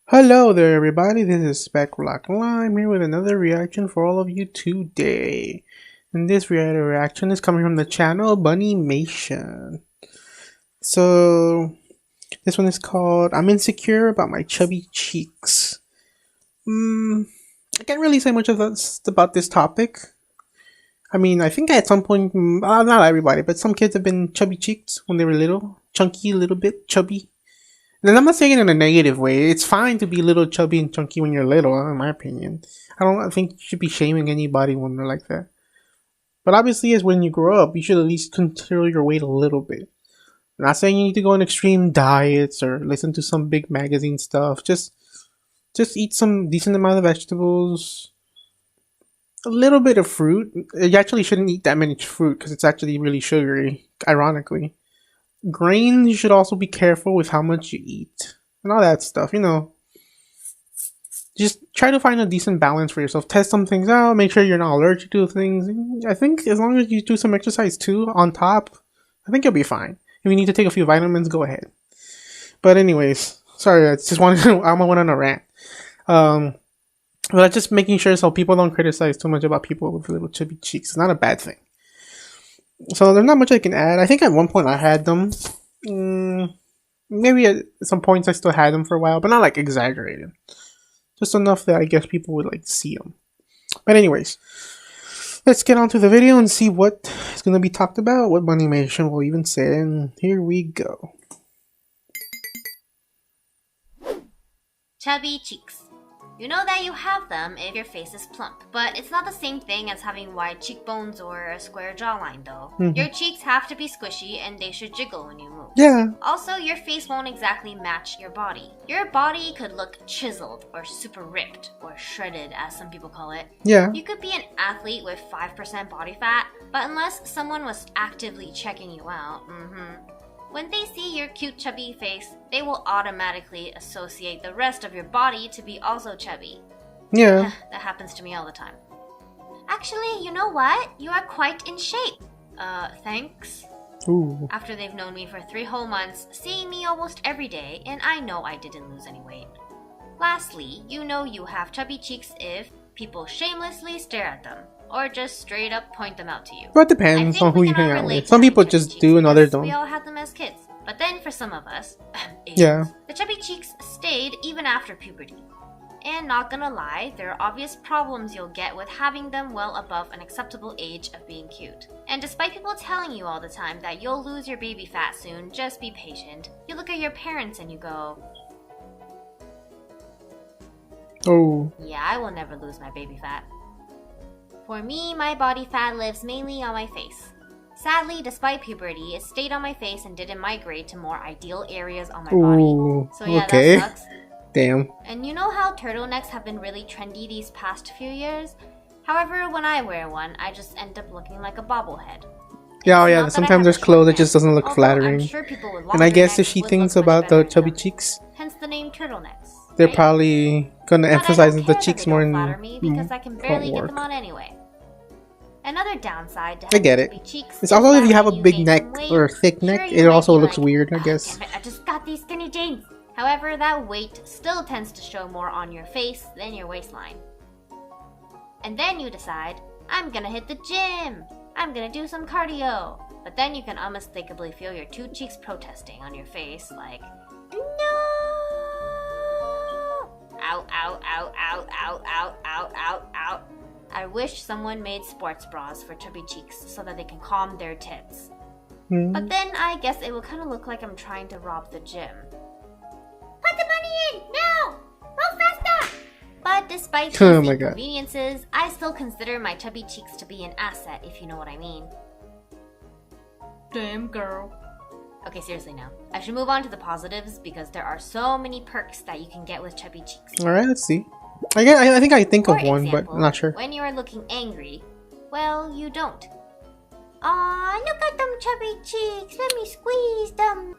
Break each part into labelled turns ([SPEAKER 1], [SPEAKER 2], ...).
[SPEAKER 1] Hello there, everybody. This is Speckblocklime here with another reaction for all of you today. And this reaction is coming from the channel Bunnymation. So, this one is called I'm Insecure About My Chubby Cheeks. I can't really say much of this, about this topic. I mean, I think at some point, not everybody, but some kids have been chubby cheeks when they were little. Chunky, a little bit, chubby. And I'm not saying it in a negative way. It's fine to be a little chubby and chunky when you're little, in my opinion. I think you should be shaming anybody when they're like that. But obviously, as when you grow up, you should at least control your weight a little bit. I'm not saying you need to go on extreme diets or listen to some big magazine stuff. Just eat some decent amount of vegetables, a little bit of fruit. You actually shouldn't eat that much fruit because it's actually really sugary, ironically. Grains, you should also be careful with how much you eat and all that stuff, Just try to find a decent balance for yourself. Test some things out, make sure you're not allergic to things. I think as long as you do some exercise too on top, I think you'll be fine. If you need to take a few vitamins, go ahead. But anyways, sorry, I just wanted to, I went on a rant. But just making sure so people don't criticize too much about people with little chubby cheeks. It's not a bad thing. So there's not much I can add. I think at one point I had them. Maybe at some points I still had them for a while, but not like exaggerated. Just enough that I guess people would like see them. But anyways, let's get on to the video and see what is going to be talked about, what Bunnymation will even say, and here we go.
[SPEAKER 2] Chubby cheeks. You know that you have them if your face is plump, but it's not the same thing as having wide cheekbones or a square jawline though. Your cheeks have to be squishy and they should jiggle when you move.
[SPEAKER 1] Yeah.
[SPEAKER 2] Also, your face won't exactly match your body. Your body could look chiseled or super ripped or shredded as some people call it.
[SPEAKER 1] Yeah.
[SPEAKER 2] You could be an athlete with 5% body fat, but unless someone was actively checking you out, when they see your cute chubby face, they will automatically associate the rest of your body to be also chubby.
[SPEAKER 1] Yeah.
[SPEAKER 2] That happens to me all the time. Actually, you know what? You are quite in shape. Thanks.
[SPEAKER 1] Ooh.
[SPEAKER 2] After they've known me for 3 whole months, seeing me almost every day, and I know I didn't lose any weight. Lastly, you know you have chubby cheeks if people shamelessly stare at them, or just straight up point them out to you.
[SPEAKER 1] Well, it depends on who you hang out with. Some people just do and others don't.
[SPEAKER 2] We all had them as kids. But then for some of us,
[SPEAKER 1] yeah,
[SPEAKER 2] the chubby cheeks stayed even after puberty. And not gonna lie, there are obvious problems you'll get with having them well above an acceptable age of being cute. And despite people telling you all the time that you'll lose your baby fat soon, just be patient. You look at your parents and you go,
[SPEAKER 1] oh,
[SPEAKER 2] yeah, I will never lose my baby fat. For me, my body fat lives mainly on my face. Sadly, despite puberty, it stayed on my face and didn't migrate to more ideal areas on my body. So yeah,
[SPEAKER 1] okay.
[SPEAKER 2] That sucks.
[SPEAKER 1] Damn.
[SPEAKER 2] And you know how turtlenecks have been really trendy these past few years? However, when I wear one, I just end up looking like a bobblehead.
[SPEAKER 1] Yeah, oh yeah, sometimes there's clothes that just doesn't look flattering.
[SPEAKER 2] Sure,
[SPEAKER 1] and I guess if she thinks about the chubby cheeks,
[SPEAKER 2] hence the name turtlenecks.
[SPEAKER 1] They're probably gonna emphasize the cheeks more in
[SPEAKER 2] me because I can barely get them on anyway. Another downside to
[SPEAKER 1] I get it.
[SPEAKER 2] Cheeks
[SPEAKER 1] it's also if you have a big neck or a thick neck, it also looks weird, I guess.
[SPEAKER 2] Damn it, I just got these skinny jeans. However, that weight still tends to show more on your face than your waistline. And then you decide, I'm gonna hit the gym. I'm gonna do some cardio. But then you can unmistakably feel your 2 cheeks protesting on your face like, no! Ow, ow, ow, ow, ow, ow, ow, ow, ow. I wish someone made sports bras for chubby cheeks so that they can calm their tits. But then I guess it will kind of look like I'm trying to rob the gym. Put the money in! Now! Roll faster! But despite these inconveniences, I still consider my chubby cheeks to be an asset, if you know what I mean. Damn girl. Okay, seriously now. I should move on to the positives because there are so many perks that you can get with chubby cheeks.
[SPEAKER 1] Alright, let's see. I think I think of one, but I'm not sure.
[SPEAKER 2] When you are looking angry, well, you don't. Aw, look at them chubby cheeks. Let me squeeze them.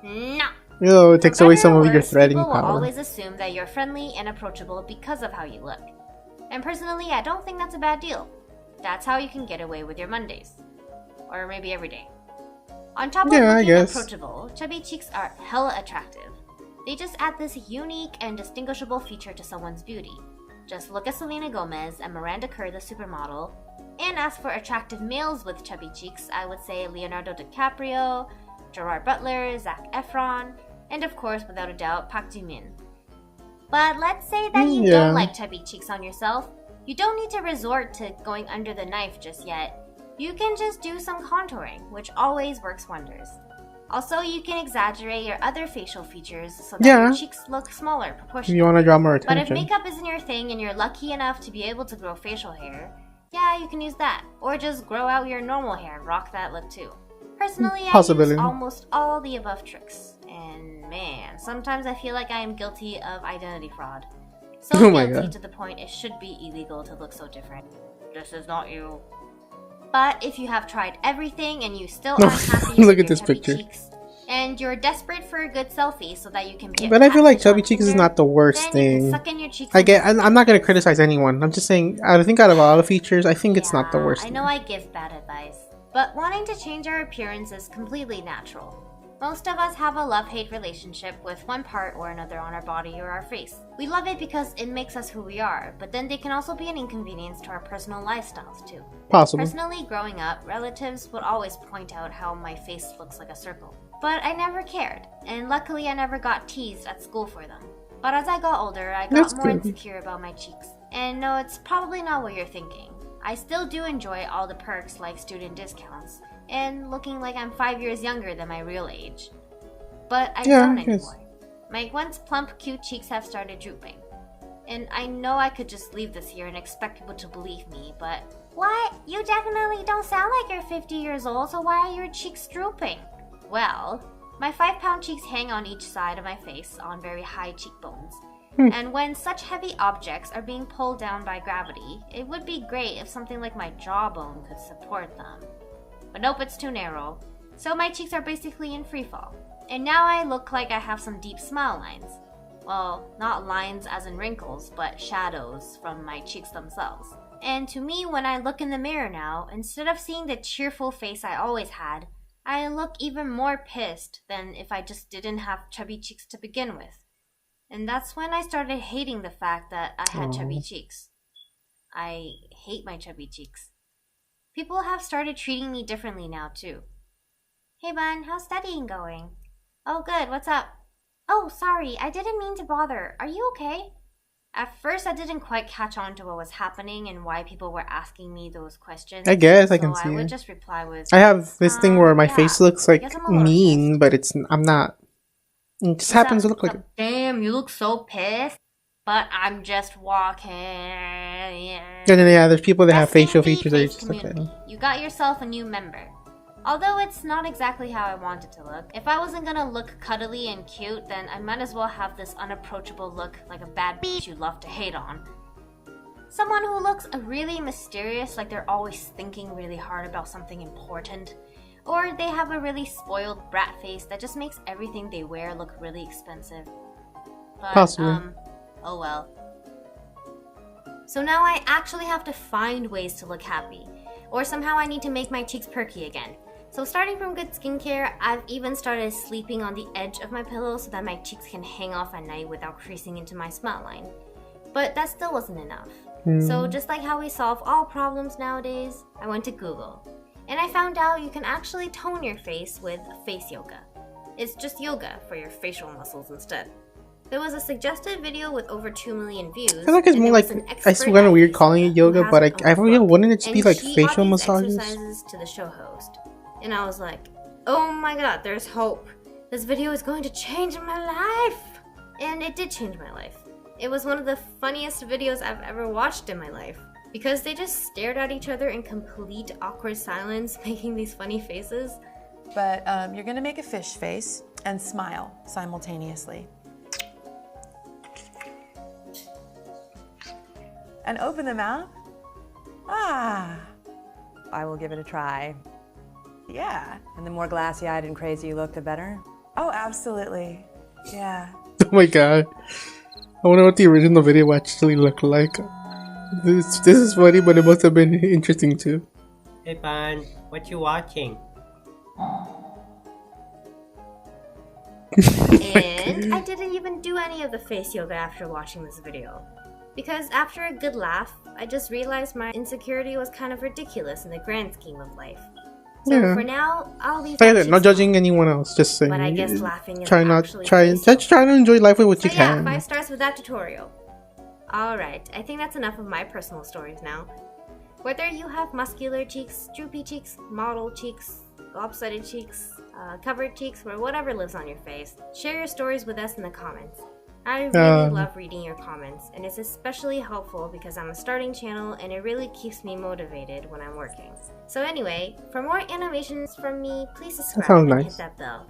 [SPEAKER 2] No.
[SPEAKER 1] No, it takes away some of your threading
[SPEAKER 2] power. People will
[SPEAKER 1] power.
[SPEAKER 2] always assume that you're friendly and approachable because of how you look. And personally, I don't think that's a bad deal. That's how you can get away with your Mondays. Or maybe every day. On top of looking approachable, chubby cheeks are hella attractive. They just add this unique and distinguishable feature to someone's beauty. Just look at Selena Gomez and Miranda Kerr, the supermodel. And as for attractive males with chubby cheeks, I would say Leonardo DiCaprio, Gerard Butler, Zac Efron, and of course, without a doubt, Park Ji-min. But let's say that you don't like chubby cheeks on yourself. You don't need to resort to going under the knife just yet. You can just do some contouring, which always works wonders. Also, you can exaggerate your other facial features so that your cheeks look smaller proportionally.
[SPEAKER 1] You want to draw more attention.
[SPEAKER 2] But if makeup isn't your thing and you're lucky enough to be able to grow facial hair, yeah, you can use that. Or just grow out your normal hair and rock that look too. Personally, I use almost all the above tricks. And man, sometimes I feel like I am guilty of identity fraud. So guilty to the point it should be illegal to look so different. This is not you. But if you have tried everything and you still aren't happy with your chubby cheeks, and you're desperate for a good selfie so that you can be
[SPEAKER 1] But I feel like chubby cheeks is not the worst thing.
[SPEAKER 2] Suck in your cheeks.
[SPEAKER 1] I'm not going to criticize anyone. I'm just saying, I think out of all the features, I think it's not the worst
[SPEAKER 2] thing. I know I give bad advice. But wanting to change our appearance is completely natural. Most of us have a love-hate relationship with one part or another on our body or our face. We love it because it makes us who we are, but then they can also be an inconvenience to our personal lifestyles too.
[SPEAKER 1] Possible.
[SPEAKER 2] Personally, growing up, relatives would always point out how my face looks like a circle. But I never cared, and luckily I never got teased at school for them. But as I got older, I got more insecure about my cheeks. And no, it's probably not what you're thinking. I still do enjoy all the perks like student discounts, and looking like I'm 5 years younger than my real age. But I don't anymore. My once plump, cute cheeks have started drooping. And I know I could just leave this here and expect people to believe me, but... What? You definitely don't sound like you're 50 years old, so why are your cheeks drooping? Well, my 5-pound cheeks hang on each side of my face on very high cheekbones. And when such heavy objects are being pulled down by gravity, it would be great if something like my jawbone could support them. But nope, it's too narrow. So my cheeks are basically in freefall. And now I look like I have some deep smile lines. Well, not lines as in wrinkles, but shadows from my cheeks themselves. And to me, when I look in the mirror now, instead of seeing the cheerful face I always had, I look even more pissed than if I just didn't have chubby cheeks to begin with. And that's when I started hating the fact that I had chubby cheeks. I hate my chubby cheeks. People have started treating me differently now, too. Hey, Bun, how's studying going? Oh, good, what's up? Oh, sorry, I didn't mean to bother. Are you okay? At first, I didn't quite catch on to what was happening and why people were asking me those questions.
[SPEAKER 1] I guess I can see
[SPEAKER 2] I would
[SPEAKER 1] it.
[SPEAKER 2] just reply with...
[SPEAKER 1] I have this thing where my face looks like mean, but I'm not. It just happens to look like it.
[SPEAKER 2] Damn, you look so pissed. But I'm just walking.
[SPEAKER 1] There's people that have facial features that are just like that.
[SPEAKER 2] You got yourself a new member. Although it's not exactly how I want it to look. If I wasn't gonna look cuddly and cute, then I might as well have this unapproachable look like a bad bitch you love to hate on. Someone who looks really mysterious, like they're always thinking really hard about something important. Or they have a really spoiled brat face that just makes everything they wear look really expensive. But,
[SPEAKER 1] possibly.
[SPEAKER 2] Oh well. So now I actually have to find ways to look happy. Or somehow I need to make my cheeks perky again. So starting from good skincare, I've even started sleeping on the edge of my pillow so that my cheeks can hang off at night without creasing into my smile line. But that still wasn't enough. So just like how we solve all problems nowadays, I went to Google. And I found out you can actually tone your face with face yoga. It's just yoga for your facial muscles instead. There was a suggested video with over 2 million views.
[SPEAKER 1] I feel like it's more like, I swear kind of weird calling it yoga, but I feel, wouldn't it just be like facial massages?
[SPEAKER 2] Exercises to the show host. And I was like, oh my god, there's hope. This video is going to change my life. And it did change my life. It was one of the funniest videos I've ever watched in my life. Because they just stared at each other in complete awkward silence, making these funny faces.
[SPEAKER 3] But you're gonna make a fish face and smile simultaneously. And open the mouth. Ah. I will give it a try. Yeah. And the more glassy-eyed and crazy you look, the better? Oh, absolutely. Yeah.
[SPEAKER 1] Oh my god. I wonder what the original video actually looked like. This is funny, but it must have been interesting too.
[SPEAKER 4] Hey Pan, what you watching?
[SPEAKER 2] And I didn't even do any of the face yoga after watching this video. Because after a good laugh, I just realized my insecurity was kind of ridiculous in the grand scheme of life. So for now, I'll leave that.
[SPEAKER 1] Not judging anyone else, just saying.
[SPEAKER 2] But I guess laughing is
[SPEAKER 1] just try to enjoy life with what you can.
[SPEAKER 2] 5 stars with that tutorial. Alright, I think that's enough of my personal stories now. Whether you have muscular cheeks, droopy cheeks, model cheeks, lopsided cheeks, covered cheeks, or whatever lives on your face, share your stories with us in the comments. I really love reading your comments, and it's especially helpful because I'm a starting channel and it really keeps me motivated when I'm working. So anyway, for more animations from me, please subscribe and hit that bell.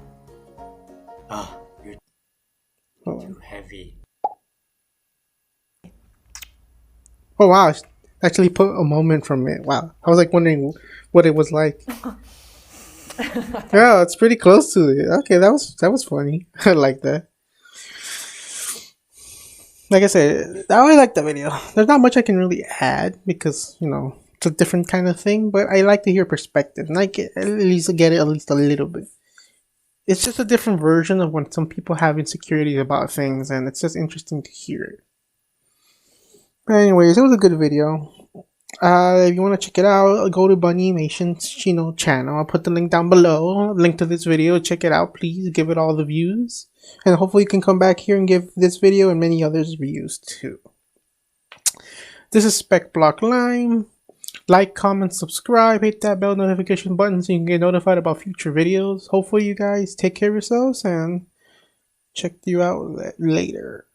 [SPEAKER 4] You're too heavy.
[SPEAKER 1] Oh wow, actually put a moment from it. Wow, I was like wondering what it was like. Yeah, it's pretty close to it. Okay, that was funny. I like that. Like I said, I really like the video. There's not much I can really add because, you know, it's a different kind of thing, but I like to hear perspective and I get at least a little bit. It's just a different version of when some people have insecurities about things, and it's just interesting to hear it. But anyways, it was a good video. If you want to check it out, go to Bunnymation's channel. I'll put the link down below. Link to this video. Check it out, please. Give it all the views. And hopefully you can come back here and give this video and many others views too. This is Speckblocklime. Like, comment, subscribe, hit that bell notification button so you can get notified about future videos. Hopefully you guys take care of yourselves and check you out later.